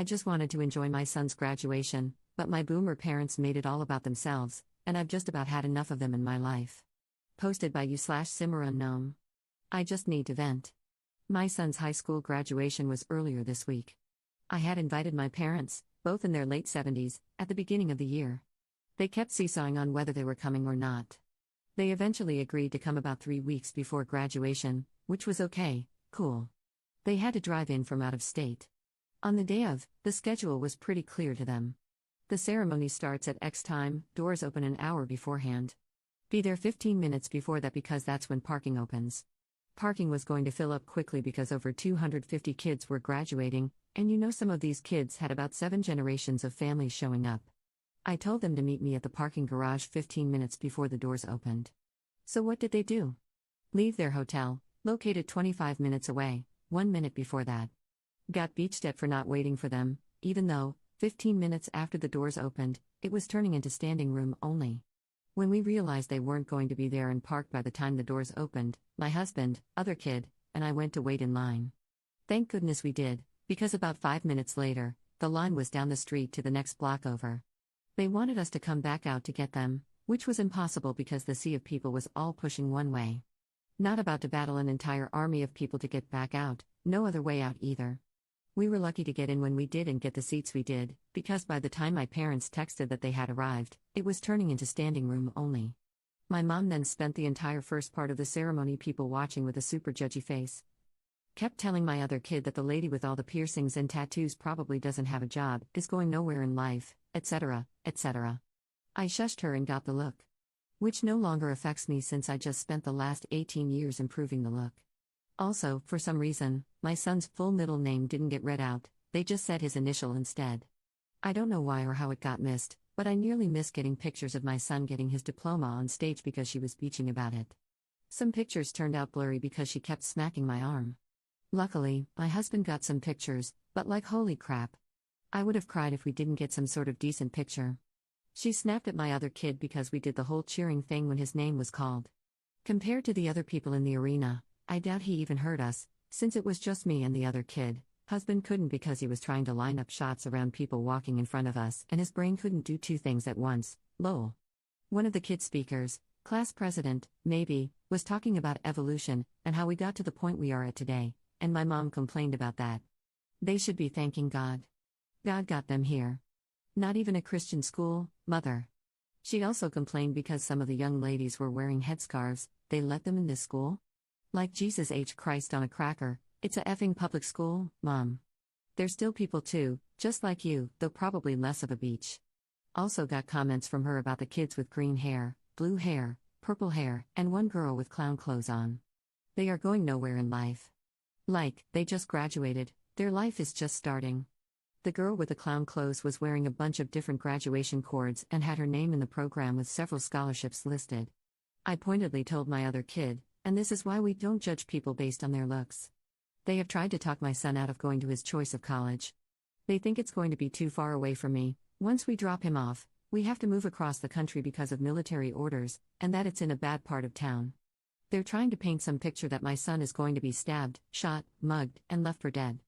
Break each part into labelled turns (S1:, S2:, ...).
S1: I just wanted to enjoy my son's graduation, but my boomer parents made it all about themselves, and I've just about had enough of them in my life. Posted by you/SimmerUnknown. I just need to vent. My son's high school graduation was earlier this week. I had invited my parents, both in their late 70s, at the beginning of the year. They kept seesawing on whether they were coming or not. They eventually agreed to come about 3 weeks before graduation, which was okay, cool. They had to drive in from out of state. On the day of, the schedule was pretty clear to them. The ceremony starts at X time, doors open an hour beforehand. Be there 15 minutes before that because that's when parking opens. Parking was going to fill up quickly because over 250 kids were graduating, and some of these kids had about 7 generations of families showing up. I told them to meet me at the parking garage 15 minutes before the doors opened. So what did they do? Leave their hotel, located 25 minutes away, 1 minute before that. Got beached at for not waiting for them, even though, 15 minutes after the doors opened, it was turning into standing room only. When we realized they weren't going to be there and parked by the time the doors opened, my husband, other kid, and I went to wait in line. Thank goodness we did, because about 5 minutes later, the line was down the street to the next block over. They wanted us to come back out to get them, which was impossible because the sea of people was all pushing one way. Not about to battle an entire army of people to get back out, no other way out either. We were lucky to get in when we did and get the seats we did, because by the time my parents texted that they had arrived, it was turning into standing room only. My mom then spent the entire first part of the ceremony people watching with a super judgy face. Kept telling my other kid that the lady with all the piercings and tattoos probably doesn't have a job, is going nowhere in life, etc., etc. I shushed her and got the look. Which no longer affects me since I just spent the last 18 years improving the look. Also, for some reason, my son's full middle name didn't get read out, they just said his initial instead. I don't know why or how it got missed, but I nearly missed getting pictures of my son getting his diploma on stage because she was bitching about it. Some pictures turned out blurry because she kept smacking my arm. Luckily, my husband got some pictures, but like holy crap. I would have cried if we didn't get some sort of decent picture. She snapped at my other kid because we did the whole cheering thing when his name was called. Compared to the other people in the arena, I doubt he even heard us, since it was just me and the other kid. Husband couldn't because he was trying to line up shots around people walking in front of us and his brain couldn't do 2 things at once, lol. One of the kid speakers, class president, maybe, was talking about evolution and how we got to the point we are at today, and my mom complained about that. They should be thanking God. God got them here. Not even a Christian school, mother. She also complained because some of the young ladies were wearing headscarves, they let them in this school? Like Jesus H. Christ on a cracker, it's a effing public school, mom. They're still people too, just like you, though probably less of a beach. Also got comments from her about the kids with green hair, blue hair, purple hair, and one girl with clown clothes on. They are going nowhere in life. Like, they just graduated, their life is just starting. The girl with the clown clothes was wearing a bunch of different graduation cords and had her name in the program with several scholarships listed. I pointedly told my other kid, and this is why we don't judge people based on their looks. They have tried to talk my son out of going to his choice of college. They think it's going to be too far away from me. Once we drop him off, we have to move across the country because of military orders, and that it's in a bad part of town. They're trying to paint some picture that my son is going to be stabbed, shot, mugged, and left for dead.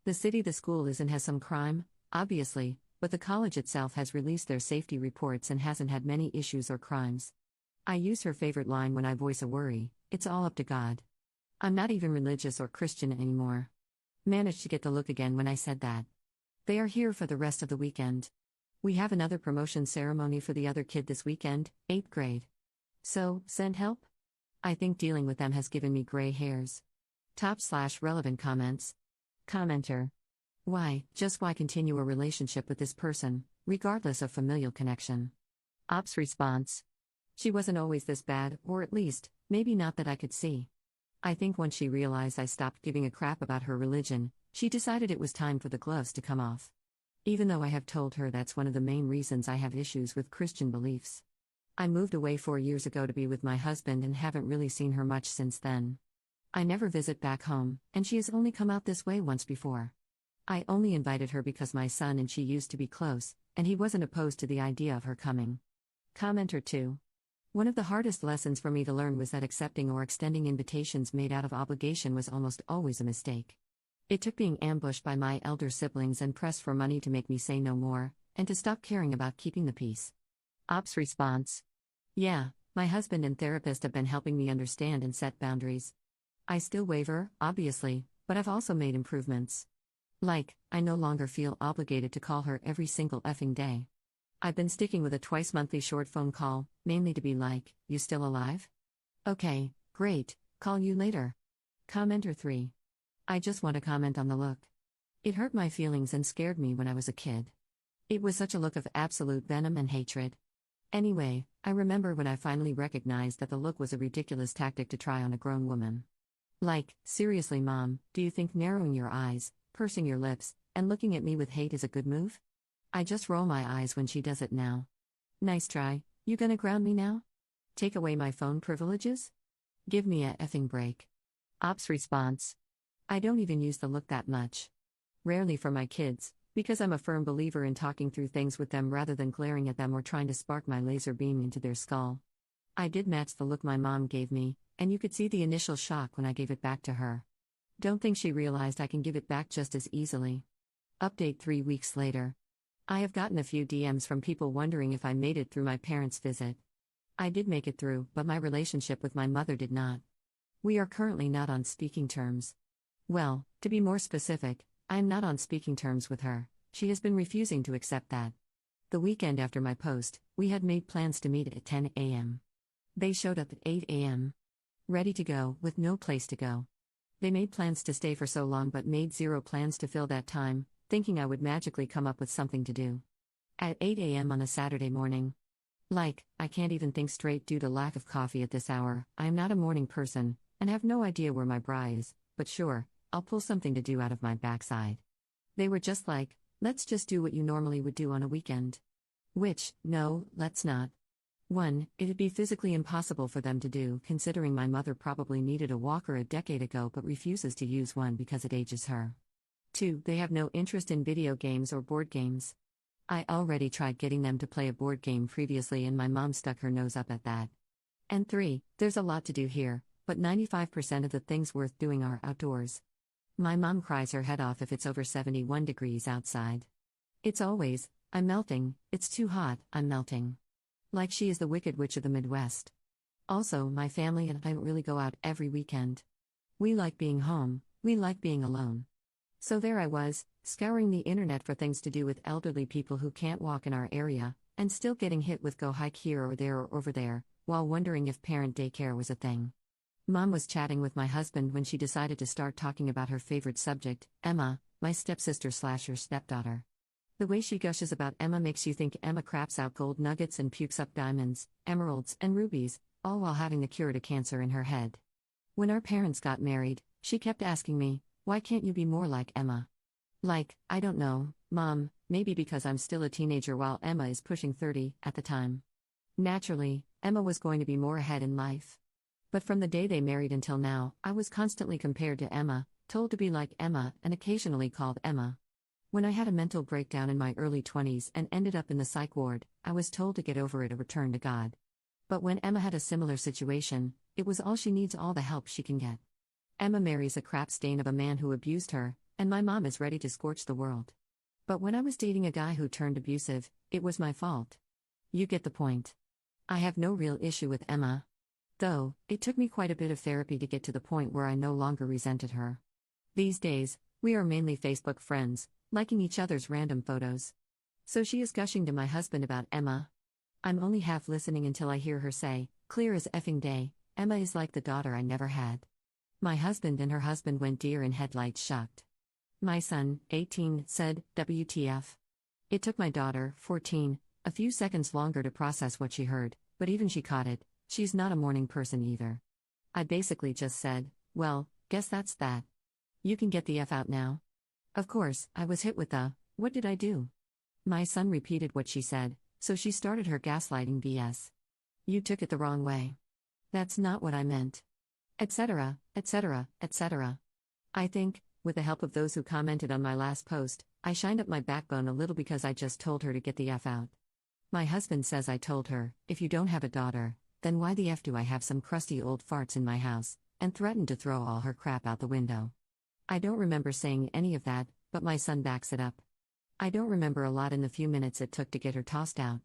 S1: The city the school is in has some crime, obviously, but the college itself has released their safety reports and hasn't had many issues or crimes. I use her favorite line when I voice a worry, it's all up to God. I'm not even religious or Christian anymore. Managed to get the look again when I said that. They are here for the rest of the weekend. We have another promotion ceremony for the other kid this weekend, 8th grade. So, send help? I think dealing with them has given me gray hairs. Top/relevant comments. Commenter. Why, just why continue a relationship with this person, regardless of familial connection? Ops response. She wasn't always this bad, or at least, maybe not that I could see. I think once she realized I stopped giving a crap about her religion, she decided it was time for the gloves to come off. Even though I have told her that's one of the main reasons I have issues with Christian beliefs. I moved away 4 years ago to be with my husband and haven't really seen her much since then. I never visit back home, and she has only come out this way once before. I only invited her because my son and she used to be close, and he wasn't opposed to the idea of her coming. Commenter 2. One of the hardest lessons for me to learn was that accepting or extending invitations made out of obligation was almost always a mistake. It took being ambushed by my elder siblings and pressed for money to make me say no more, and to stop caring about keeping the peace. Ops response. Yeah, my husband and therapist have been helping me understand and set boundaries. I still waver, obviously, but I've also made improvements. Like, I no longer feel obligated to call her every single effing day. I've been sticking with a twice-monthly short phone call, mainly to be like, you still alive? Okay, great, call you later. Commenter 3. I just want to comment on the look. It hurt my feelings and scared me when I was a kid. It was such a look of absolute venom and hatred. Anyway, I remember when I finally recognized that the look was a ridiculous tactic to try on a grown woman. Like, seriously, Mom, do you think narrowing your eyes, pursing your lips, and looking at me with hate is a good move? I just roll my eyes when she does it now. Nice try, you gonna ground me now? Take away my phone privileges? Give me a effing break. Ops response. I don't even use the look that much. Rarely for my kids, because I'm a firm believer in talking through things with them rather than glaring at them or trying to spark my laser beam into their skull. I did match the look my mom gave me, and you could see the initial shock when I gave it back to her. Don't think she realized I can give it back just as easily. Update 3 weeks later. I have gotten a few DMs from people wondering if I made it through my parents' visit. I did make it through, but my relationship with my mother did not. We are currently not on speaking terms. Well, to be more specific, I am not on speaking terms with her. She has been refusing to accept that. The weekend after my post, we had made plans to meet at 10 a.m. They showed up at 8 a.m. Ready to go, with no place to go. They made plans to stay for so long but made zero plans to fill that time, thinking I would magically come up with something to do. At 8 a.m. on a Saturday morning. Like, I can't even think straight due to lack of coffee at this hour. I am not a morning person, and have no idea where my bra is, but sure, I'll pull something to do out of my backside. They were just like, let's just do what you normally would do on a weekend. Which, no, let's not. 1. It'd be physically impossible for them to do, considering my mother probably needed a walker a decade ago but refuses to use one because it ages her. 2. They have no interest in video games or board games. I already tried getting them to play a board game previously and my mom stuck her nose up at that. And 3. There's a lot to do here, but 95% of the things worth doing are outdoors. My mom cries her head off if it's over 71 degrees outside. It's always, I'm melting, it's too hot, I'm melting. Like she is the Wicked Witch of the Midwest. Also, my family and I don't really go out every weekend. We like being home, we like being alone. So there I was, scouring the internet for things to do with elderly people who can't walk in our area, and still getting hit with go hike here or there or over there, while wondering if parent daycare was a thing. Mom was chatting with my husband when she decided to start talking about her favorite subject, Emma, my stepsister/her stepdaughter. The way she gushes about Emma makes you think Emma craps out gold nuggets and pukes up diamonds, emeralds, and rubies, all while having the cure to cancer in her head. When our parents got married, she kept asking me, why can't you be more like Emma? Like, I don't know, Mom, maybe because I'm still a teenager while Emma is pushing 30 at the time. Naturally, Emma was going to be more ahead in life. But from the day they married until now, I was constantly compared to Emma, told to be like Emma, and occasionally called Emma. When I had a mental breakdown in my early 20s and ended up in the psych ward, I was told to get over it or return to God. But when Emma had a similar situation, it was all she needs, all the help she can get. Emma marries a crap stain of a man who abused her, and my mom is ready to scorch the world. But when I was dating a guy who turned abusive, it was my fault. You get the point. I have no real issue with Emma. Though, it took me quite a bit of therapy to get to the point where I no longer resented her. These days, we are mainly Facebook friends, liking each other's random photos. So she is gushing to my husband about Emma. I'm only half listening until I hear her say, clear as effing day, Emma is like the daughter I never had. My husband and her husband went deer in headlights shocked. My son, 18, said, WTF. It took my daughter, 14, a few seconds longer to process what she heard, but even she caught it. She's not a morning person either. I basically just said, well, guess that's that. You can get the F out now. Of course, I was hit with the, what did I do? My son repeated what she said, so she started her gaslighting BS. You took it the wrong way. That's not what I meant. Etc., etc., etc. I think, with the help of those who commented on my last post, I shined up my backbone a little because I just told her to get the F out. My husband says I told her, if you don't have a daughter, then why the F do I have some crusty old farts in my house, and threatened to throw all her crap out the window. I don't remember saying any of that, but my son backs it up. I don't remember a lot in the few minutes it took to get her tossed out.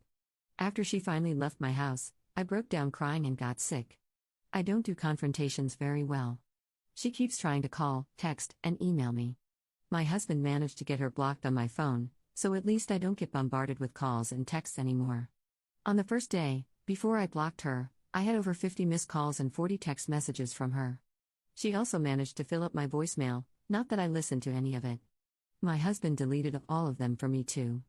S1: After she finally left my house, I broke down crying and got sick. I don't do confrontations very well. She keeps trying to call, text, and email me. My husband managed to get her blocked on my phone, so at least I don't get bombarded with calls and texts anymore. On the first day, before I blocked her, I had over 50 missed calls and 40 text messages from her. She also managed to fill up my voicemail, not that I listened to any of it. My husband deleted all of them for me too.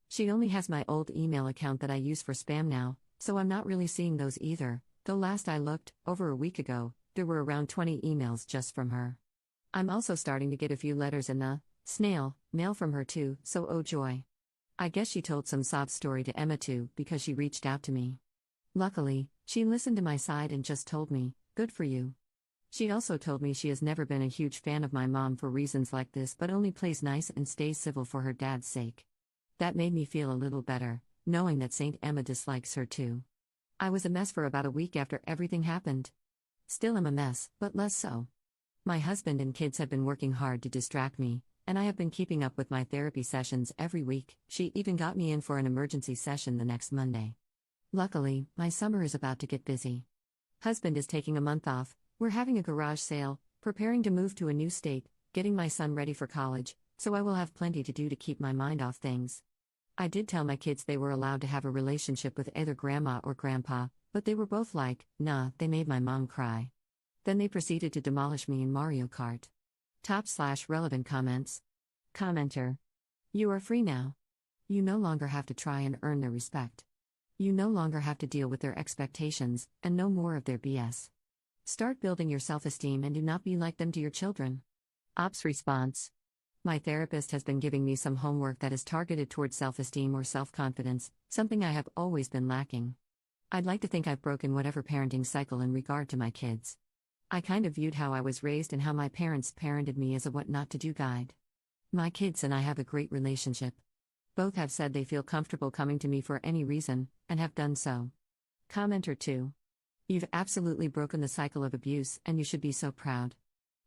S1: She only has my old email account that I use for spam now, so I'm not really seeing those either, though last I looked, over a week ago, there were around 20 emails just from her. I'm also starting to get a few letters in the snail mail from her too, so oh joy. I guess she told some sob story to Emma too, because she reached out to me. Luckily, she listened to my side and just told me, good for you. She also told me she has never been a huge fan of my mom for reasons like this but only plays nice and stays civil for her dad's sake. That made me feel a little better, knowing that Saint Emma dislikes her too. I was a mess for about a week after everything happened. Still am a mess, but less so. My husband and kids have been working hard to distract me, and I have been keeping up with my therapy sessions every week. She even got me in for an emergency session the next Monday. Luckily, my summer is about to get busy. Husband is taking a month off, we're having a garage sale, preparing to move to a new state, getting my son ready for college, so I will have plenty to do to keep my mind off things. I did tell my kids they were allowed to have a relationship with either grandma or grandpa, but they were both like, nah, they made my mom cry. Then they proceeded to demolish me in Mario Kart. Top/relevant comments. Commenter. You are free now. You no longer have to try and earn their respect. You no longer have to deal with their expectations, and no more of their BS. Start building your self-esteem and do not be like them to your children. Ops response. My therapist has been giving me some homework that is targeted towards self-esteem or self-confidence, something I have always been lacking. I'd like to think I've broken whatever parenting cycle in regard to my kids. I kind of viewed how I was raised and how my parents parented me as a what not to do guide. My kids and I have a great relationship. Both have said they feel comfortable coming to me for any reason, and have done so. Commenter 2. You've absolutely broken the cycle of abuse, and you should be so proud.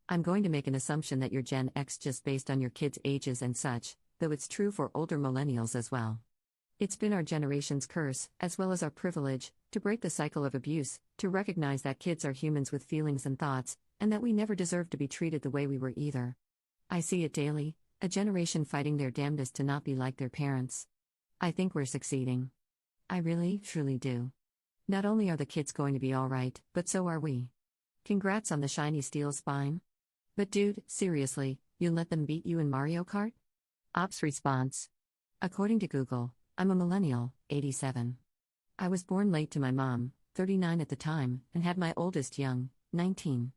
S1: I'm going to make an assumption that you're Gen X just based on your kids' ages and such, though it's true for older millennials as well. It's been our generation's curse, as well as our privilege, to break the cycle of abuse, to recognize that kids are humans with feelings and thoughts, and that we never deserve to be treated the way we were either. I see it daily, a generation fighting their damnedest to not be like their parents. I think we're succeeding. I really, truly do. Not only are the kids going to be alright, but so are we. Congrats on the shiny steel spine. But dude, seriously, you let them beat you in Mario Kart? Ops response. According to Google, I'm a millennial, 87. I was born late to my mom, 39 at the time, and had my oldest young, 19.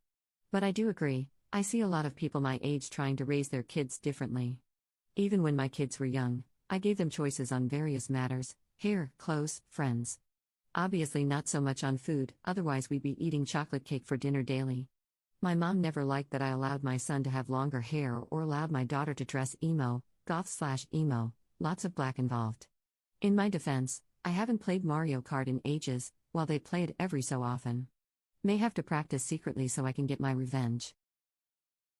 S1: But I do agree, I see a lot of people my age trying to raise their kids differently. Even when my kids were young, I gave them choices on various matters: hair, clothes, friends. Obviously not so much on food, otherwise we'd be eating chocolate cake for dinner daily. My mom never liked that I allowed my son to have longer hair or allowed my daughter to dress emo, goth/emo, lots of black involved. In my defense, I haven't played Mario Kart in ages, while they play it every so often. May have to practice secretly so I can get my revenge.